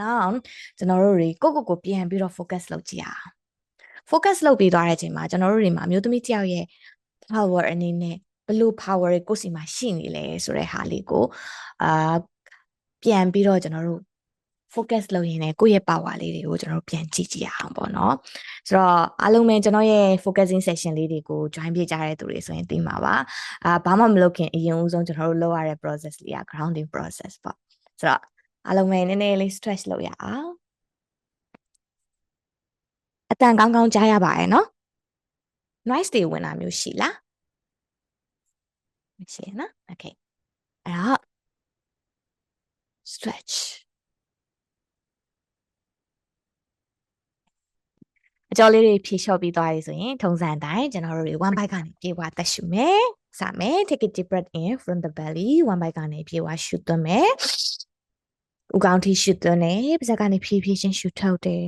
now ကျွန်တော်တို့တွေကိုပြန်ပြီးတော့ focus လုပ်ကြည့်အောင် focus လုပ်ပြီးသွားတဲ့အချိန်မှာကျွန်တော်တို့တွေမှာအမျိုးသမီးတယောက်ရဲ့ power အနေနဲ့ဘယ်လို power တွေကိုယ်စီမှာရှိနေလဲဆိုတဲ့ဟာလေးကိုပြန်ပြီးတော့ကျွန်တော်တို့ focus လုပ်ရင်းနဲ့ကိုယ့်ရဲ့ power လေးတွေကိုကျွန်တော်တို့ပြန်ကြည့်ကြည့်အောင်ပေါ့နော်ဆိုတော့အားလုံးပဲကျွန်တော်ရဲ့ focusing session လေးတွေကို join ပြကြတဲ့သူတွေဆိုရင်သိမှာပါဘာမှမလုပ်ခင်အရင်ဦးဆုံးကျွန်တော်တို့လုပ်ရတဲ့ process လေးက grounding process ပေါ့ဆိုတော့အားလုံးပဲနည်းနည်းလေး stretch လုပ်ရအောင်အတန်ကောင်းကောင်းကြားရပါရဲ့နော် noise တွေဝင်တာမျိုးရှိလားမရှိနော် okay အဲ့တော့ stretch အကြောလေးတွေဖြေလျှော့ပြီးသွားပြီဆိုရင်ထုံးစံအတိုင်းကျွန်တော်တို့တွေ one bite ကနေပြေဝသက်ရှူမယ်စမယ် take a deep breath in from the belly one bite ကနေပြေဝရှူသွင်းမယ်ဥကောင်းထိရှူသွင်းတယ်ပါးစပ်ကနေဖြည်းဖြည်းချင်းရှူထုတ်တယ်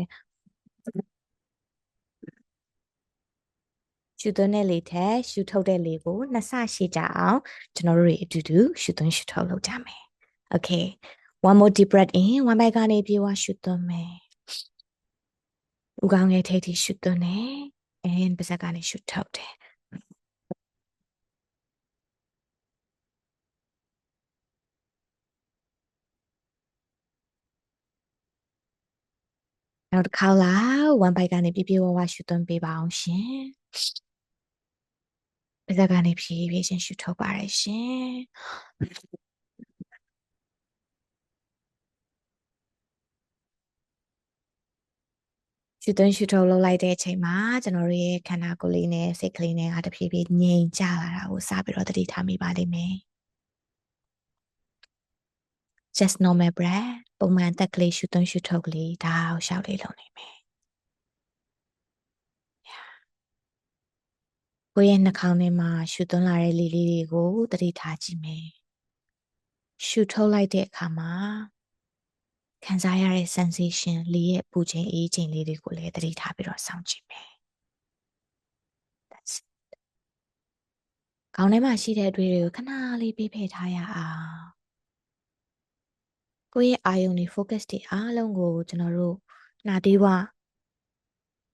ရှူသွင်းတဲ့လေထက်ရှူထုတ်တဲ့လေကိုနှစ်ဆရှည်ကြအောင်ကျွန်တော်တို့တွေအတူတူရှူသွင်းရှူထုတ်လုပ်ကြမယ် okay one more deep breath in one bite ကနေပြေဝရှူသွင်းမယ်ဥကောင်းရဲ့ထိပ်ထိရှူသွင်းတယ် and ပါးစပ်ကနေရှူထုတ်တယ်နောက်တစ်ခါလာone bite ကနေပြေပြေဝဝရှူသွင်းပေးပါအောင်ရှင်ပါးစပ်ကနေဖြည်းဖြည်းချင်းရှူထုတ်ပါရရှင်ရှူသွင်းရှူထုတ်လုပ်လိုက်တဲ့အချိန်မှာကျွန်တော်တို့ရဲ့ခန္ဓာကိုယ်လေးနဲ့စိတ်ကလေးနဲ့တဖြည်းဖြည်းငြိမ်ကျလာတာကိုစပြီးတော့သတိထားမိပါလိမ့်မယ် just normal breath ပုံမှန်သက်ကလေးရှူသွင်းရှူထုတ်ကလေးဒါအောင်ရှောက်လေးလုပ်နေမယ်ကိုယ့်ရဲ့နှာခေါင်းထဲမှာရှူသွင်းလာတဲ့လေလေးတွေကိုသတိထားကြည့်မယ်ရှူထုတ်လိုက်တဲ့အခါမှာခံစားရတဲ့ sensation လေရဲ့ပူချိန်အေးချိန်လေးတွေကိုလည်းသတိထားပြီးတော့စောင့်ကြည့်မယ် That's it ခေါင်းထဲမှာရှိတဲ့အတွေ့တွေကိုခဏလေးပြေးဖယ်ထားရအောင်ကိုယ့်ရဲ့အာယုံတွေ focus တွေအားလုံးကိုကျွန်တော်တို့နှာတီးဝ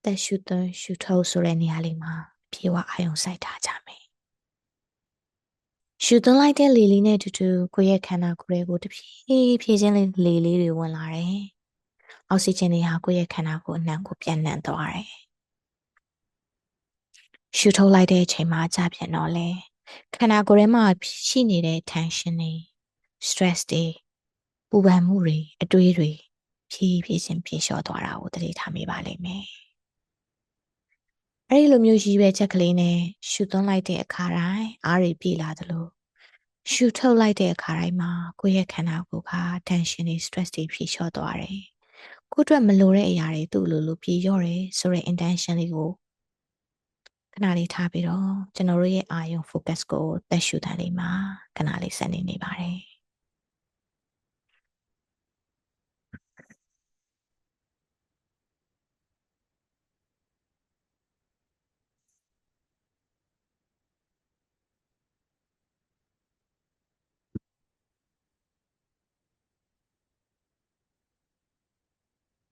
သက်ရှူသွင်းရှူထုတ်ဆိုတဲ့နေရာလေးမှာပြေဝအာယုံစိုက်ထားကြမယ်ရှူသွင်းလိုက်တဲ့လေလေးနဲ့တူတူကိုယ့်ရဲ့ခန္ဓာကိုယ်တွေကိုတဖြည်းဖြည်းချင်းလေလေးတွေဝင်လာတယ်အောက်ဆီဂျင်တွေဟာကိုယ့်ရဲ့ခန္ဓာကိုယ်အနှံ့ကိုပြန့်နှံ့သွားတယ်ရှူထုတ်လိုက်တဲ့အချိန်မှာကြာပြန်တော့လေခန္ဓာကိုယ်ထဲမှာရှိနေတဲ့ tension တွေ stress တွေပူပန်မှုတွေအတွေးတွေဖြည်းဖြည်းချင်းပြေလျှော့သွားတာကိုသတိထားမိပါလိမ့်မယ်အဲ့ဒီလိုမျိုးရည်ရွယ်ချက်ကလေးနဲ့ရှူသွင်းလိုက်တဲ့အခါတိုင်းအားတွေပြေလာသလိုရှူထုတ်လိုက်တဲ့အခါတိုင်းမှာကိုယ့်ရဲ့ခန္ဓာကိုယ်က tension တွေ stress တွေဖြေလျှော့သွားတယ်ကိုယ့်အတွက်မလိုတဲ့အရာတွေသူ့လိုပြေလျော့တယ်ဆိုတဲ့ intention လေးကိုခဏလေးထားပြီးတော့ကျွန်တော်တို့ရဲ့အာယုံ focus ကိုသက်ရှူတန်လေးမှာခဏလေးဆက်နေပါတယ်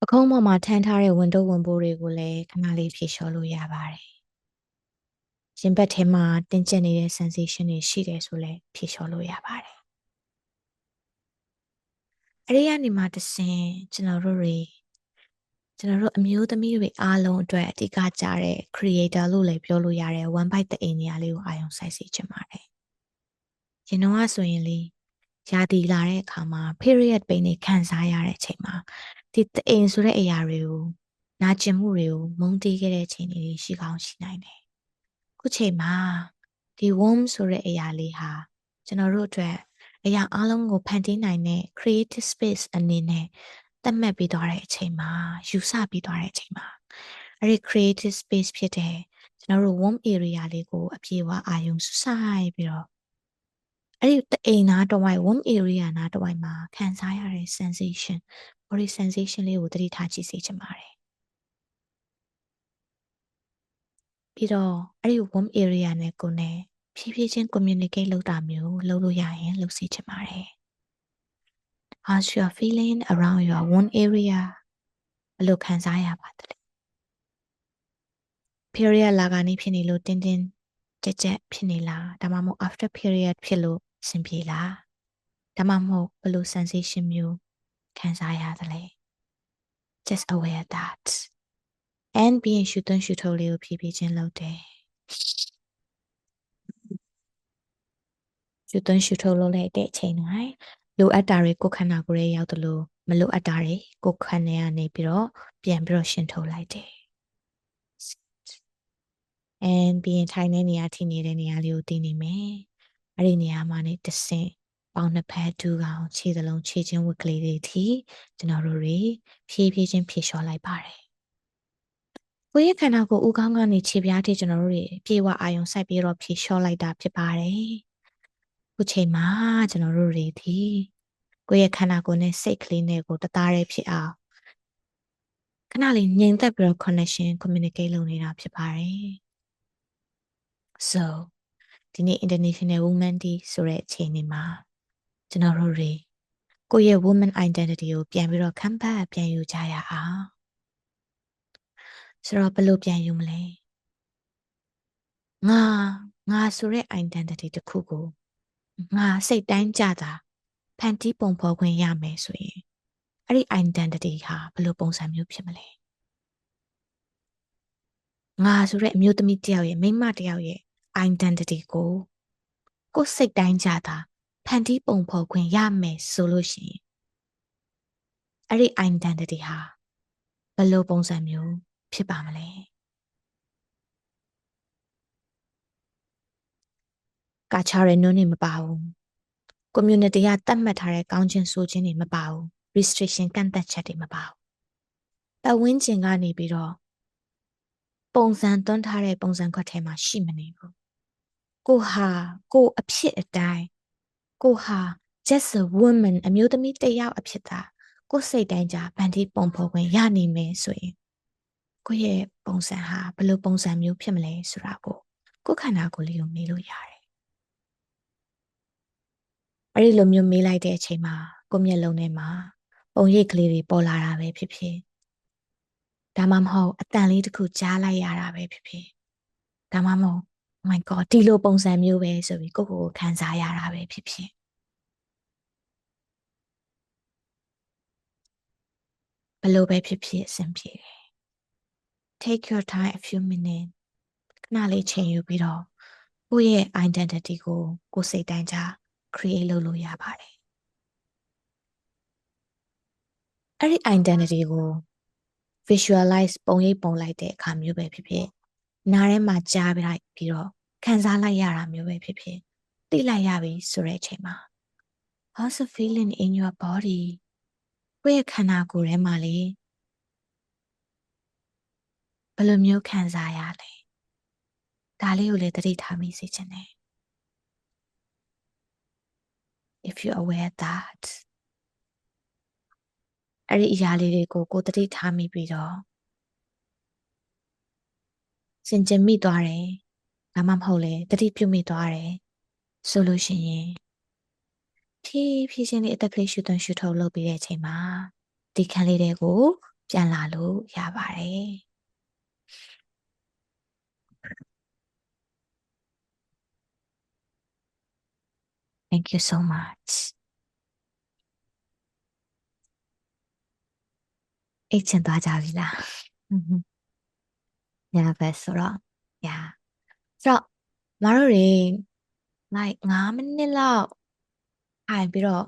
အခုံးပေါ်မှာထမ်းထားတဲ့ဝန်တော့ဝန်ပိုးတွေကိုလည်းခဏလေးဖြေလျှော့လို့ရပါတယ်ရင်ဘတ်ထဲမှာတင်းကျပ်နေတဲ့ sensation တွေရှိတယ်ဆိုလည်းဖြေလျှော့လို့ရပါတယ်အဲ့ဒီကနေမှတဆင်ကျွန်တော်တို့အမျိုးသမီးတွေအားလုံးအတွက်အဓိကကြတဲ့ creator လို့လည်းပြောလို့ရတယ် one bite တဲ့အိမ်နေရာလေးကိုအာရုံစိုက်စေချင်ပါတယ်ရင်တော့ဆိုရင်လေရာသီလာတဲ့အခါမှာ period pain တွေခံစားရတဲ့အချိန်မှာဒီအိမ်ဆိုတဲ့အရာတွေကိုနာကျင်မှုတွေကိုမုန်းတီးခဲ့တဲ့အချိန်တွေရှိကောင်းရှိနိုင်တယ်ခုချိန်မှာဒီ warm ဆိုတဲ့အရာလေးဟာကျွန်တော်တို့အတွက်အရာအလုံးကိုဖန်တီးနိုင်တဲ့ creative space အနေနဲ့သတ်မှတ်ပြီးသွားတဲ့အချိန်မှာယူဆပြီးသွားတဲ့အချိန်မှာအဲ့ဒီ creative space ဖြစ်တဲ့ကျွန်တော်တို့ warm area လေးကိုအပြေအဝအာရုံစိုက်ပြီးတော့အဲ့ဒီအိမ်နားတစ်ဝိုက် warm area နားတစ်ဝိုက်မှာခံစားရတဲ့ sensation body sensation လေးကိုသတိထားကြည့်စေချင်ပါတယ်ပြီးတော့အဲ့ဒီ warm area နဲ့ကိုယ်နဲ့ဖြည်းဖြည်းချင်း communicate လုပ်တာမျိုးလုပ်လို့ရရင်လုပ်စေချင်ပါတယ် how's your feeling around your wound area ဘယ်လိုခံစားရပါသလဲ period လာကနေဖြစ်နေလို့တင်းတင်းကြက်ကြက်ဖြစ်နေလားဒါမှမဟုတ် after period ဖြစ်လို့အဆင်ပြေလားဒါမှမဟုတ်ဘယ်လို sensation မျိုးခံစားရသလဲ just aware that and being ရှူသွင်းရှူထုတ်လေးကိုဖြည်းဖြည်းချင်းလုပ်တယ်ရှူသွင်းရှူထုတ်လုပ်လိုက်တဲ့အချိန်တိုင်းလိုအပ်တာတွေကိုယ်ခန္ဓာကိုယ်ရဲ့ရောက်သလိုမလိုအပ်တာတွေကိုယ်ခန္ဓာကနေပြီးတော့ပြန်ပြီးတော့ရှင်းထုတ်လိုက်တယ် and ပြီးရင်ထိုင်တဲ့နေရာထိနေတဲ့နေရာလေးကိုတည်နေမယ်အဲ့ဒီနေရာမှာနေတစ်ဆင့်ပေါင်းနှစ်ဖက်ဒူးကောင်ခြေသလုံးခြေချင်းဝက်ကလေးတွေထိကျွန်တော်တို့တွေဖြည်းဖြည်းချင်းဖြည့်လျှော်လိုက်ပါတယ်ကိုယ့်ရဲ့ခန္ဓာကိုယ်ဦးခေါင်းကနေခြေပြားထိကျွန်တော်တို့တွေပြေဝအာယုံစိုက်ပြီးတော့ဖြည့်လျှော်လိုက်တာဖြစ်ပါတယ်ခုချိန်မှာကျွန်တော်တို့တွေဒီကိုယ့်ရဲ့ခန္ဓာကိုယ်နဲ့စိတ်ကလေးနဲ့ကိုတသားတည်းဖြစ်အောင်ခဏလေးငြိမ်သက်ပြီးတော့ connection communicate လုပ်နေတာဖြစ်ပါတယ် so ဒီနေ့ International Women Day ဆိုတဲ့အချိန်လေးမှာကျွန်တော်တို့တွေကိုယ့်ရဲ့ woman identity ကိုပြန်ပြီးတော့ခံပတ်ပြန်ယူကြရအောင်ဆိုတော့ဘယ်လိုပြန်ယူမလဲငါဆိုတဲ့ identity တစ်ခုကိုငါစိတ်တိုင်းကြတာဖန်တီးပုံဖော်ခွင့်ရမယ်ဆိုရင်အဲ့ဒီ identity ဟာဘယ်လိုပုံစံမျိုးဖြစ်မလဲငါဆိုတဲ့အမျိုးသမီးတစ်ယောက်ရဲ့မိန်းမတစ်ယောက်ရဲ့ identity ကိုကိုယ်စိတ်တိုင်းကြတာဖန်တီးပုံဖော်ခွင့်ရမယ်ဆိုလို့ရှိရင်အဲ့ဒီ identity ဟာဘယ်လိုပုံစံမျိုးဖြစ်ပါမလဲကာချာရဲ့နုံးနေမပါဘူး community ကသတ်မှတ်ထားတဲ့ကောင်းခြင်းဆိုခြင်းတွေမပါဘူး restriction ကန့်သတ်ချက်တွေမပါဘူးပတ်ဝန်းကျင်ကနေပြီးတော့ပုံစံသွန်းထားတဲ့ပုံစံခွက်ထဲမှာရှိမနေဘူးကိုဟာကိုအဖြစ်အတိုင်းကိုဟာ just a woman အမျိုးသမီးတစ်ယောက်အဖြစ်သားကိုစိတ်တိုင်းကြဗန်တီးပုံဖော်ခွင့်ရနိုင်မယ်ဆိုရင်ကိုရဲ့ပုံစံဟာဘယ်လိုပုံစံမျိုးဖြစ်မလဲဆိုတာကိုခန္ဓာကိုယ်လေးကိုမေးလို့ရတယ်အဲ့ဒီလိုမျိုးမေးလိုက်တဲ့အချိန်မှာကိုမျက်လုံးထဲမှာပုံရိပ်ကလေးတွေပေါ်လာတာပဲဖြစ်ဖြစ်ဒါမှမဟုတ်အတန်လေးတစ်ခုကြားလိုက်ရတာပဲဖြစ်ဖြစ်ဒါမှမဟုတ် oh my god ဒီလိုပုံစံမျိုးပဲဆိုပြီးကိုခံစားရတာပဲဖြစ်ဖြစ်ဘယ်လိုပဲဖြစ်ဖြစ်အဆင်ပြေတယ် take your time a few minutes ခဏလေးချိန်ယူပြီးတော့ကိုယ့်ရဲ့ identity ကိုစိတ်တိုင်းကြ create လုပ်လို့ရပါတယ်အဲ့ဒီ identity ကို visualize ပုံရိပ်ပုံလိုက်တဲ့အခါမျိုးပဲဖြစ်ဖြစ်နားထဲမှာကြားပြလိုက်ပြီးတော့ခံစားလိုက်ရတာမျိုးပဲဖြစ်ဖြစ်သိလိုက်ရပြီဆိုတဲ့အချိန်မှာ how's the feeling in your body ကိုယ့်ရဲ့ခန္ဓာကိုယ်ထဲမှာလေဘယ်လိုမျိုးခံစားရလဲဒါလေးကိုလည်းသတိထားမိစေချင်တယ် if you aware that အဲ့ဒီအရာလေးတွေကိုသတိထားမိပြီးတော့စင်ကြင်မိသွားတယ်ဒါမှမဟုတ်လေသတိပြုမိသွားတယ်ဆိုလို့ရှိရင်ဖြည်းဖြည်းချင်းလေးအသက်ကလေးရှူသွင်းရှူထုတ်လုပ်ပြီးတဲ့အချိန်မှာဒီခန်းလေးတွေကိုပြန်လာလို့ရပါတယ် Thank you so much အိတ်ချင်သွားကြပြီလားညာပဲဆိုတော့ညာဆိုတော့မတို့တွေ like 5 မိနစ်လောက်ထိုင်ပြီးတော့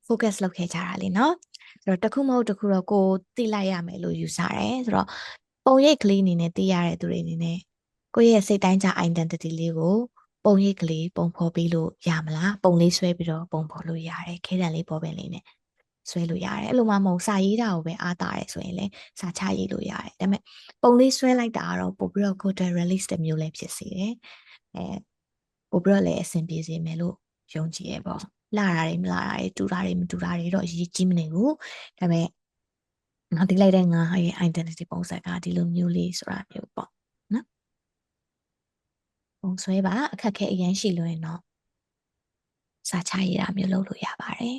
focus လုပ်ခဲ့ကြတာလေနော်ဆိုတော့တစ်ခုမဟုတ်တစ်ခုတော့ကိုသိလိုက်ရမယ်လို့ယူဆတယ်ဆိုတော့ပုံရိပ်ကလေးအနေနဲ့သိရတဲ့သူတွေအနေနဲ့ကိုယ့်ရဲ့စိတ်တိုင်းကြ identity လေးကိုပုံရိပ်ကလေးပုံဖော်ပြီးလို့ရမလားပုံလေးဆွဲပြီးတော့ပုံဖော်လို့ရတယ်ခဲတံလေးပေါ်ပင်လေးနဲ့ဆွဲလို့ရတယ်အဲ့လိုမှမဟုတ်စာရေးတာကိုပဲအားတာရဲဆိုရင်လည်းစာချရေးလို့ရတယ်ဒါပေမဲ့ပုံလေးဆွဲလိုက်တာကတော့ပို့ပြီးတော့ကိုယ်တည်း release တဲ့မျိုးလည်းဖြစ်စေတယ်ပို့ပြီးတော့လည်းအဆင်ပြေစေမယ်လို့ယုံကြည်ရပေါ့လာတာတွေမလာတာတွေတူတာတွေမတူတာတွေတော့အရေးကြီးမနေဘူးဒါပေမဲ့ငါသိလိုက်တဲ့ငါရဲ့ identity ပုံစံကဒီလိုမျိုးလေးဆိုတာမျိုးပေါ့နော်ပုံဆွဲပါအခက်ခဲအရင်ရှိလို့ရင်တော့ စာချရေးတာမျိုးလုပ်လို့ရပါတယ်